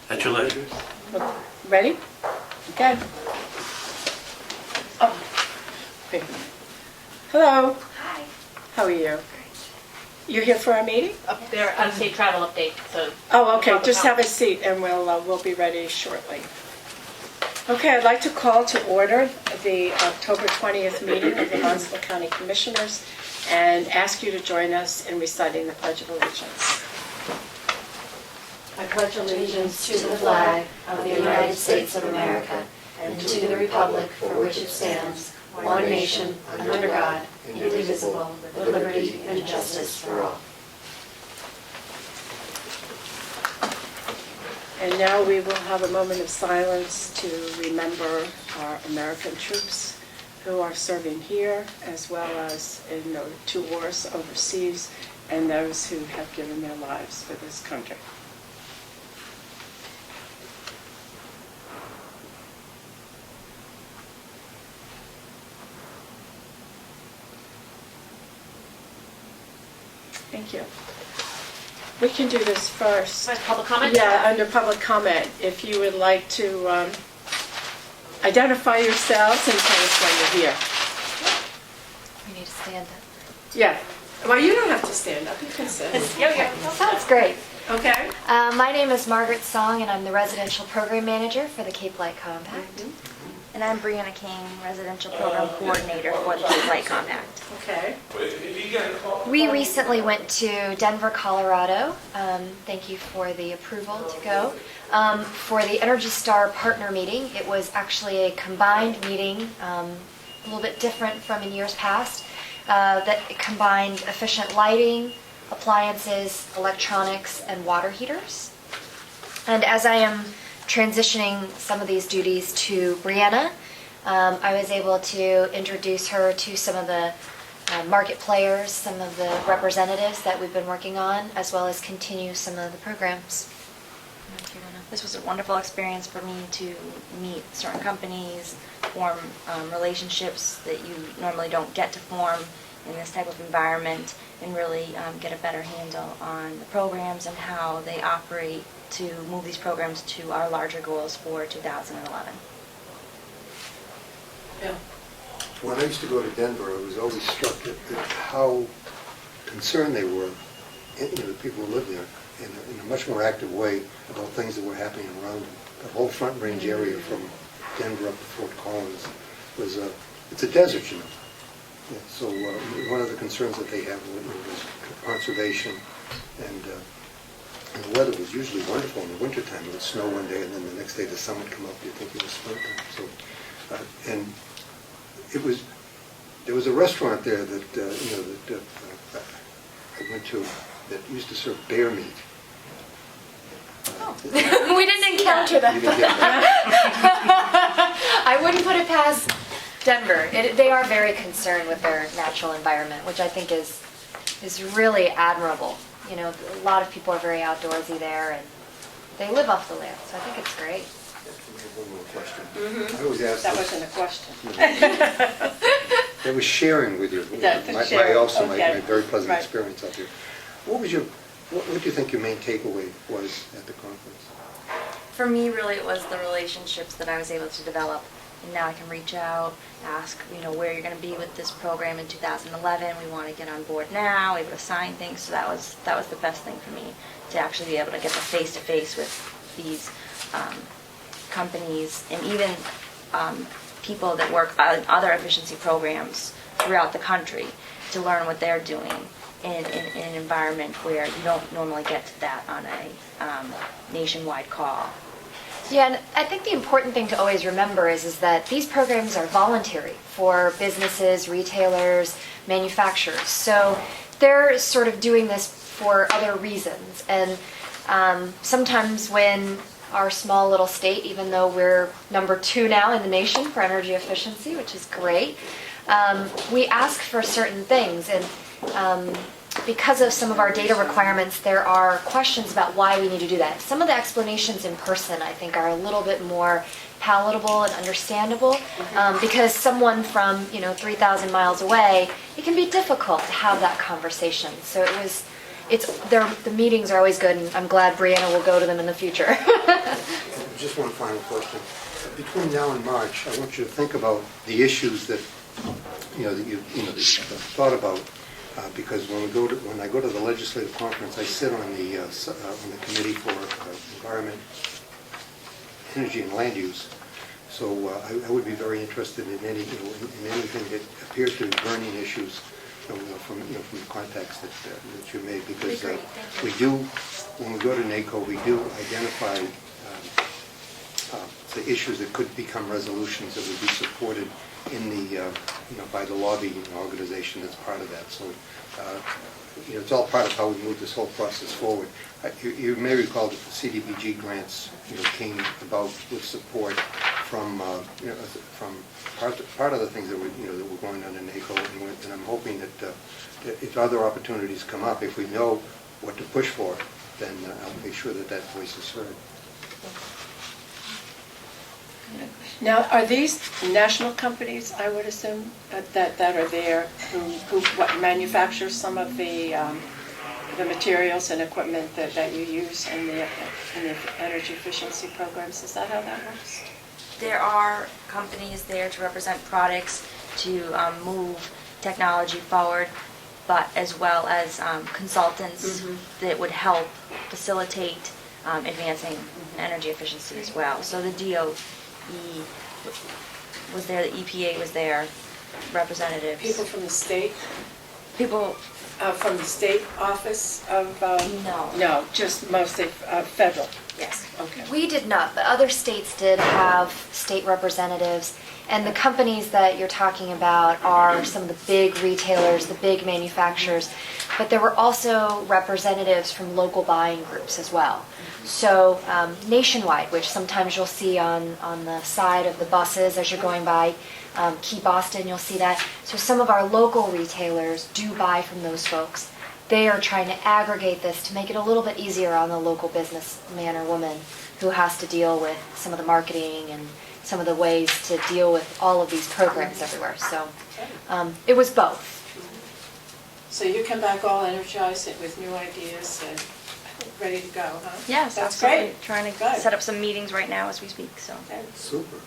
At your leisure. Ready? Okay. Oh. Okay. Hello. Hi. How are you? You're here for our meeting? Up there, out-of-state travel update, so. Oh, okay. Welcome. Just have a seat and we'll be ready shortly. Okay, I'd like to call to order the October 20th meeting of the Barnstable County Commissioners and ask you to join us in reciting the Pledge of Allegiance. I pledge allegiance to the flag of the United States of America and to the republic for which it stands, one nation, under God, indivisible, with liberty and justice for all. And now we will have a moment of silence to remember our American troops who are serving here as well as in the 2 wars overseas and those who have given their lives for this country. Thank you. We can do this first. Public comment? Yeah, under public comment. If you would like to identify yourselves and tell us why you're here. We need to stand up. Yeah. Well, you don't have to stand up. You can sit. Sounds great. Okay. My name is Margaret Song, and I'm the Residential Program Manager for the Cape Light Compact. And I'm Brianna King, Residential Program Coordinator for the Cape Light Compact. Okay. We recently went to Denver, Colorado. Thank you for the approval to go. For the Energy Star partner meeting, it was actually a combined meeting, a little bit different from in years past, that combined efficient lighting, appliances, electronics, and water heaters. And as I am transitioning some of these duties to Brianna, I was able to introduce her to some of the market players, some of the representatives that we've been working on, as well as continue some of the programs. This was a wonderful experience for me to meet certain companies, form relationships that you normally don't get to form in this type of environment, and really get a better handle on the programs and how they operate to move these programs to our larger goals for 2011. Yeah. When I used to go to Denver, I was always struck at how concerned they were, the people who lived there, in a much more active way about things that were happening around them. The whole Front Range area from Denver up to Fort Collins was it's a desert, you know. Yeah, so one of the concerns that they have was conservation, and the weather was usually wonderful in the wintertime. It would snow one day, and then the next day the sun would come up. You'd think it was springtime. So, and there was a restaurant there that I went to that used to serve bear meat. We didn't encounter that. You didn't get that? I wouldn't put it past Denver. They are very concerned with their natural environment, which I think is really admirable. You know, a lot of people are very outdoorsy there, and they live off the land, so I think it's great. One more question. I always ask That this. wasn't a question. I was sharing with you, That's my sharing, my okay. very pleasant Right. experience up here. What do you think your main takeaway was at the conference? For me, really, it was the relationships that I was able to develop. And now I can reach out, ask, where you're going to be with this program in 2011. We want to get on board now, able to sign things. So that was the best thing for me, to actually be able to get the face-to-face with these companies and even people that work on other efficiency programs throughout the country, to learn what they're doing in an environment where you don't normally get to that on a nationwide call. Yeah, and I think the important thing to always remember is that these programs are voluntary for businesses, retailers, manufacturers. So they're sort of doing this for other reasons. And sometimes when our small little state, even though we're number 2 now in the nation for energy efficiency, which is great, we ask for certain things. And because of some of our data requirements, there are questions about why we need to do that. Some of the explanations in person, I think, are a little bit more palatable and understandable, because someone from 3,000 miles away, it can be difficult to have that conversation. So it was the meetings are always good, and I'm glad Brianna will go to them in the future. Just one final question. Between now and March, I want you to think about the issues that, that you've thought about, because when I go to the legislative conference, I sit on the committee for environment, energy, and land use. So I would be very interested in anything that appears to be burning issues, from the contacts that you made, because we do, when we go to NACO, we do identify the issues that could become resolutions that would be supported in the by the lobbying organization that's part of that. So it's all part of how we move this whole process forward. You may recall that the CDBG grants came about with support from part of the things that were that were going on in NACO, and I'm hoping that if other opportunities come up, if we know what to push for, then I'll make sure that voice is heard. Now, are these national companies, I would assume, that are there, who manufacture some of the materials and equipment that you use in the energy efficiency programs? Is that how that works? There are companies there to represent products, to move technology forward, but as well as consultants that would help facilitate advancing energy efficiency as well. So the DOE was there, the EPA was there, representatives. People from the state? People From the state office of? No. No, just mostly federal? Yes. Okay. We did not, but other states did have state representatives. And the companies that you're talking about are some of the big retailers, the big manufacturers. But there were also representatives from local buying groups as well. So Nationwide, which sometimes you'll see on the side of the buses as you're going by, Key Boston, you'll see that. So some of our local retailers do buy from those folks. They are trying to aggregate this to make it a little bit easier on the local businessman or woman who has to deal with some of the marketing and some of the ways to deal with all of these programs everywhere. So it was both. So you come back all energized with new ideas and ready to go, huh? Yes, That's absolutely. great. Trying to Good. set up some meetings right now as we speak. So. Super.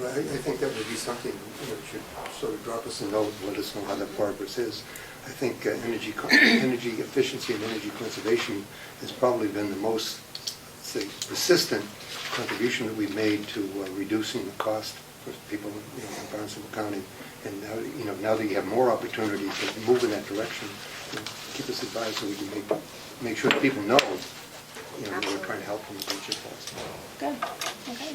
Well, I think that would be something that should sort of drop us a note and let us know how that progress is. I think energy efficiency and energy conservation has probably been the most, say, persistent contribution that we've made to reducing the cost for people in Barnstable County. And now that you have more opportunity to move in that direction, keep us advised so we can make sure that people know that we're trying to help them as much as possible. Good. Okay.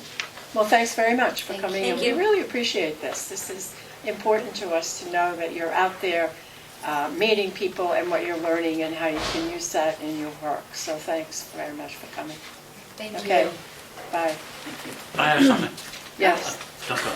Well, thanks very much for coming in. Thank We you. really appreciate this. This is important to us to know that you're out there meeting people and what you're learning and how you can use that in your work. So thanks very much for coming. Thank Okay. you. Bye. I have something. Yes. Don't go.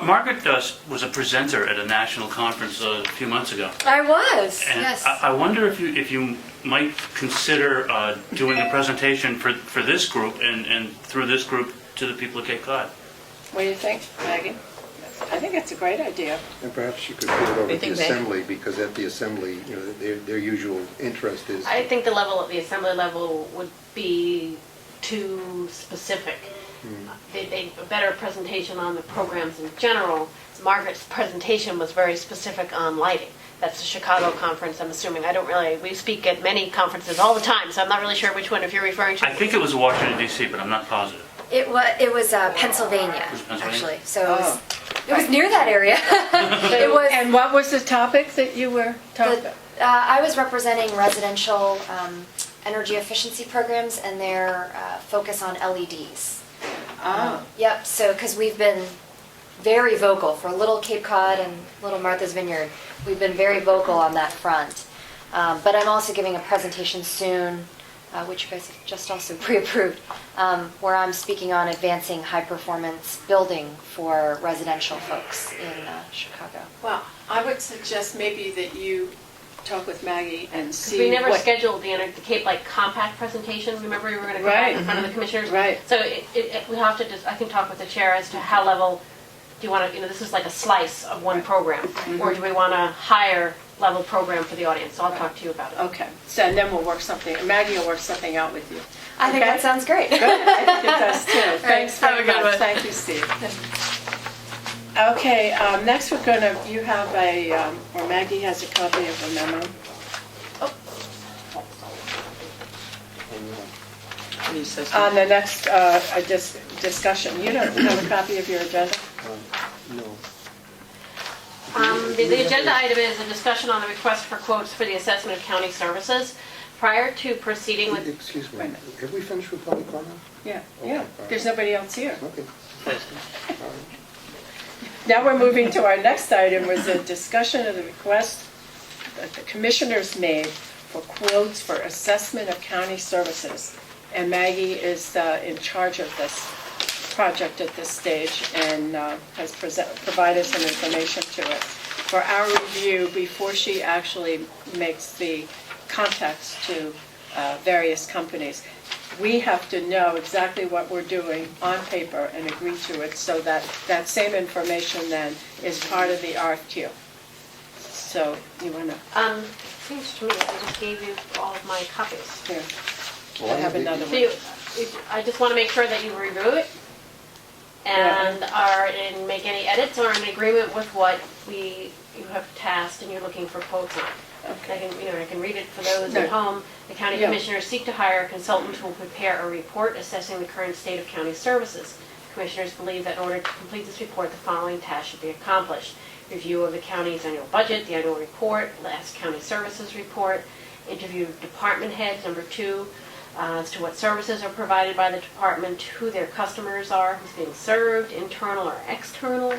Margaret was a presenter at a national conference a few months ago. I was, And yes. I wonder if you might consider doing a presentation for this group and through this group to the people of Cape Cod. What do you think, Maggie? I think it's a great idea. And perhaps you could put it over at the assembly, because at the assembly, their usual interest is... I think the level at the assembly level would be too specific. A better presentation on the programs in general. Margaret's presentation was very specific on lighting. That's the Chicago conference, I'm assuming. We speak at many conferences all the time, so I'm not really sure which one if you're referring to. I think it was Washington, D.C., but I'm not positive. It was Pennsylvania, Was it Pennsylvania? actually. So it was near that area. It was. And what was the topic that you were talking about? I was representing residential energy efficiency programs and their focus on LEDs. Yep, so because we've been very vocal for Little Cape Cod and Little Martha's Vineyard. We've been very vocal on that front. But I'm also giving a presentation soon, which you guys have just also pre-approved, where I'm speaking on advancing high-performance building for residential folks in Chicago. Well, I would suggest maybe that you talk with Maggie and see We never what... scheduled the Cape Light Compact presentation. Remember, we were going to go back in front of the commissioners. Right. So we have to just, I think, talk with the chair as to how level do you want to. This is like a slice of one program, or do we want to hire level program for the audience, so I'll talk to you about it. Okay, so and then we'll work something, Maggie will work something out with you. I think Okay? that sounds great. Good, I think it does too. Thanks have a very good much. one. Thank you, Steve. Okay, next we're gonna, you have or Maggie has a copy of the memo. On the next discussion, you don't have a copy of your agenda? No. The agenda item is a discussion on the request for quotes for the assessment of county services. Prior to proceeding with, Excuse me, have we finished with public comment? Yeah, Okay, yeah, all right. there's nobody else here. Okay. All right. Now we're moving to our next item, was a discussion of the request that the commissioners made for quotes for assessment of county services. And Maggie is in charge of this project at this stage and has provided some information to us. For our review, before she actually makes the contacts to various companies, we have to know exactly what we're doing on paper and agree to it, so that that same information then is part of the RFQ. So you want to, seems to me I just gave you all of my copies. here, Well, I have another So one. I just want to make sure that you review it and make any edits or in agreement with what you have tasked and you're looking for quotes on. Okay. I can read it for those No. at home. The county Yeah. commissioners seek to hire a consultant who will prepare a report assessing the current state of county services. Commissioners believe that in order to complete this report, the following tasks should be accomplished: review of the county's annual budget, the annual report, last county services report, interview department heads, number 2, as to what services are provided by the department, who their customers are, who's being served, internal or external,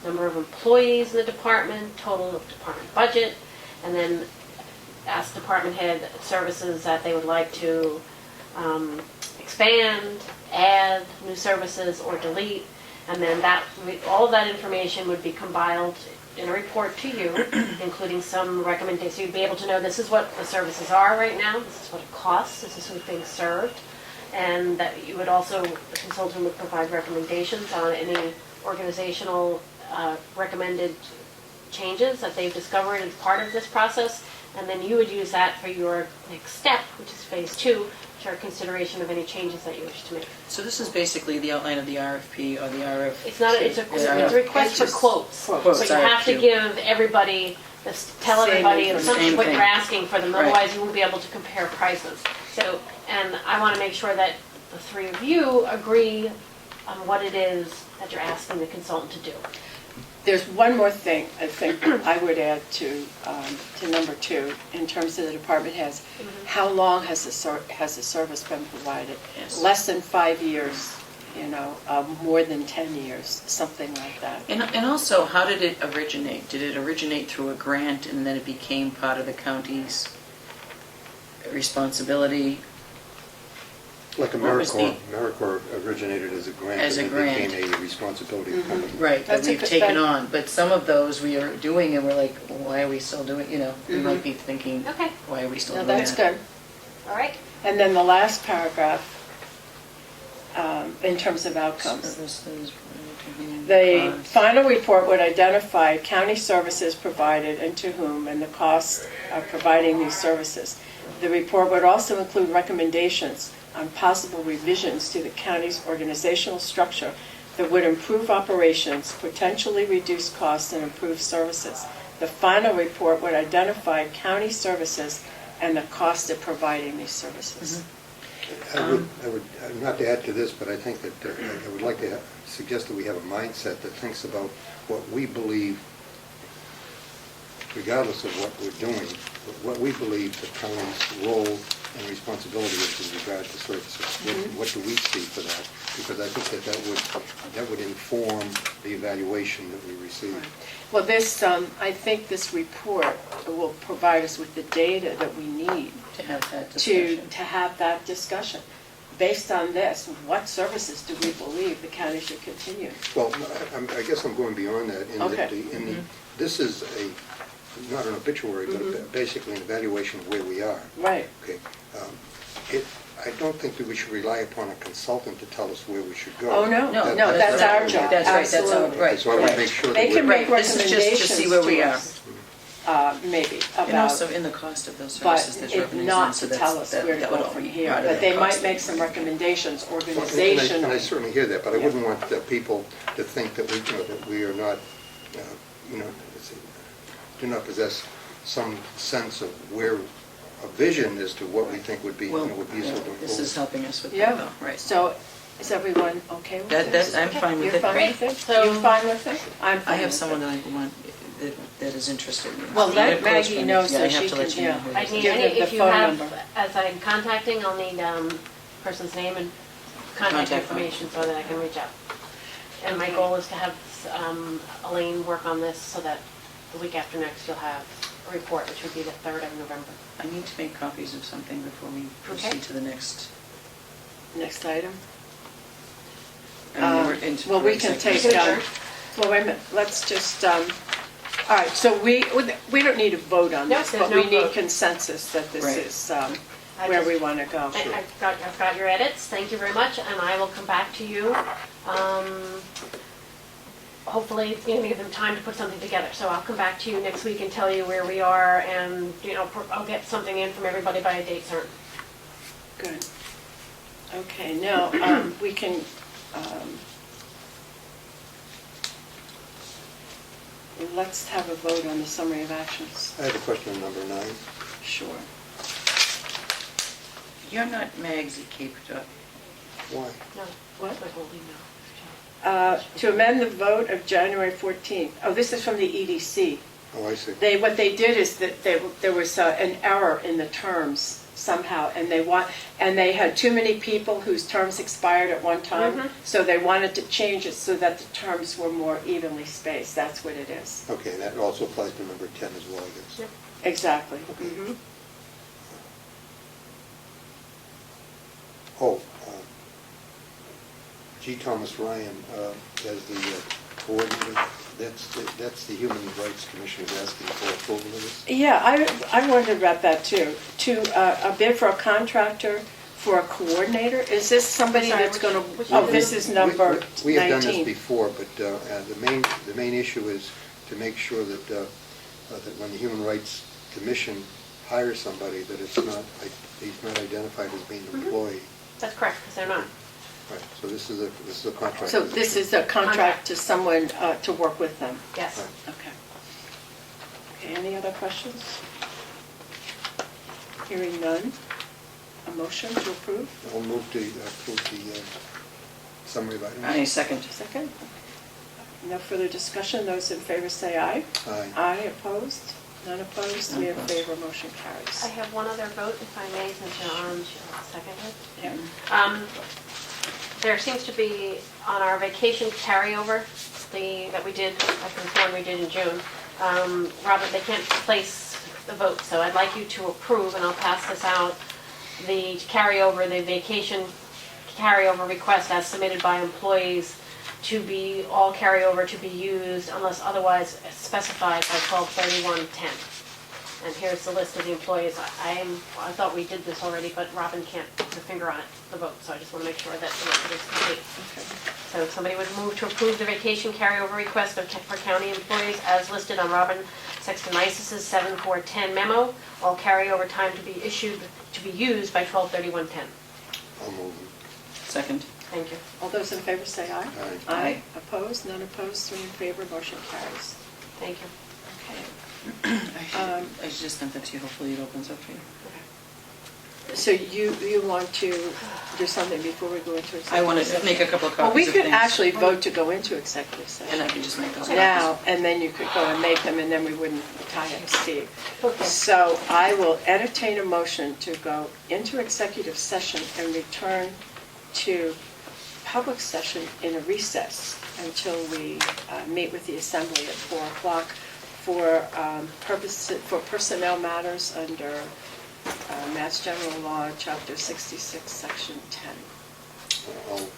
number of employees in the department, total of department budget, and then ask department head services that they would like to expand, add new services, or delete. And then all of that information would be compiled in a report to you, including some recommendations. So you'd be able to know this is what the services are right now, this is what it costs, this is who's being served. And that you would also, the consultant would provide recommendations on any organizational recommended changes that they've discovered as part of this process. And then you would use that for your next step, which is phase 2, which are consideration of any changes that you wish to make. So this is basically the outline of the RFP or the RF. It's not, it's a request for quotes. Quotes, But you have to RFQ. give everybody, tell Same everybody information. essentially what Same you're thing. asking for them, Right. otherwise you won't be able to compare prices. So, and I want to make sure that the 3 of you agree on what it is that you're asking the consultant to do. There's one more thing I think I would add to number 2, in terms of the department heads. How long has the service been provided? Yes. Less than 5 years, more than 10 years, something like that. And also, how did it originate? Did it originate through a grant and then it became part of the county's responsibility? Like What was AmeriCorps originated as a grant. As a and grant. then became a responsibility of the company. Right, that That's a we've good- taken that- on. But some of those we are doing and we're like, why are we still doing, we might be thinking, Okay. why are we still No, doing that? that's good. All right? And then the last paragraph, in terms of outcomes. Services, The costs. final report would identify county services provided and to whom, and the cost of providing these services. The report would also include recommendations on possible revisions to the county's organizational structure that would improve operations, potentially reduce costs, and improve services. The final report would identify county services and the cost of providing these services. I would, not to add to this, but I think that I would like to suggest that we have a mindset that thinks about what we believe, regardless of what we're doing, but what we believe the county's role and responsibility is in regard to services. What do we see for that? Because I think that would inform the evaluation that we receive. Well, I think this report will provide us with the data that we need To have that to discussion. have that discussion. Based on this, what services do we believe the county should continue? Well, I guess I'm going beyond that. Okay. This is not an obituary, but basically an evaluation of where we are. Right. Okay. I don't think that we should rely upon a consultant to tell us where we should go. Oh, no, No, no, that's our right. job. That's right, that's our, Absolutely. right. So I would right. make sure that They can we're... make Right, this is just to recommendations see where we to are. us. maybe, And about, also in the cost of those but services, there's it revenues. not in, so to tell us that's- where to that would go all from be here. part of But that they might cost. make some recommendations And I organizationally. certainly hear that, but I Yeah. wouldn't want people to think that that we are not, do not possess some sense of where, a vision as to what we think would be, Well, would be useful going this is forward. helping us with that, Yeah, though, right? so is everyone okay with That, this? I'm fine with You're it. fine Great. with it? So- You're fine with it? I'm fine I have with someone it. that I want, that is interested in this. Well, let I have close Maggie friends. know Yeah, so I have she to let can- you know yeah. who it I is. need Give any, them the if you phone have, number. as I'm contacting, I'll need person's name and contact Contact information so that I can reach out. And my goal is to have Elaine work on this so that the week after next you'll have a report, which would be the 3rd of November. I need to make copies of something before we Okay. proceed to the next. Next item. I mean, we're into Well, we can executive take, session. well, wait a minute, let's just, all right, so we don't need a vote on No, this, there's but no we need vote. consensus that this Right. is I where just- we want to go. I've got your edits, thank you very much, and I will come back to you. Hopefully, it's going to give them time to put something together, so I'll come back to you next week and tell you where we are, and, I'll get something in from everybody by a date certain. Good. Okay, now, we can, let's have a vote on the summary of actions. I have a question on number 9. Sure. You're not Mags at Cape Cod. Why? No, What? my whole email. To amend the vote of January 14th. Oh, this is from the EDC. Oh, I see. What they did is that there was an error in the terms somehow, and they had too many people whose terms expired at one time, so they wanted to change it so that the terms were more evenly spaced. That's what it is. Okay, that also applies to number 10 as well, I guess. Yep. Exactly. Okay. Mhm. Oh, G. Thomas Ryan as the coordinator, that's the Human Rights Commission is asking for approval of this? Yeah, I wondered about that too. A bid for a contractor for a coordinator? Is this somebody Sorry, that's going which- to, oh, this is number We have done this 19. before, but the main issue is to make sure that that when the Human Rights Commission hires somebody, that he's not identified as being an employee. That's correct, because they're not. Right, so this is a contract. So this is a contract to someone to work with them? Yes. Right. Okay. Okay, any other questions? Hearing none. A motion to approve? I'll move to approve the summary of items. I second. Second. No further discussion. Those in favor say aye. Aye. Aye, opposed? None opposed? Three in None opposed. favor, motion carries. I have one other vote, if I may, since you're on, second it. Yeah. There seems to be, on our vacation carryover, that we did, I think the one we did in June, Robert, they can't place the vote, so I'd like you to approve, and I'll pass this out, the carryover, the vacation carryover request as submitted by employees to be, all carryover to be used unless otherwise specified by 12/31/10. And here's the list of the employees. I thought we did this already, but Robin can't put her finger on it, the vote, so I just want to make sure that the record is complete. So if somebody would move to approve the vacation carryover request for county employees as listed on Robin Sexton-Isis's 7/4/10 memo, all carryover time to be used by 12/31/10. I'll move. Second. Thank you. All those in favor say aye. Aye. Aye. Opposed? None opposed? Three in favor, motion carries. Thank you. Okay. I just sent that to you, hopefully it opens up for you. So you want to do something before we go into executive I want to session? make a couple of copies Well, we of could things. actually vote to go into executive And I session can just make those copies. now, and then you could go and make them, and then we wouldn't tie up Steve. Okay. So I will entertain a motion to go into executive session and return to public session in a recess until we meet with the assembly at 4 o'clock for personnel matters under Mass General Law, Chapter 66, Section 10. I'll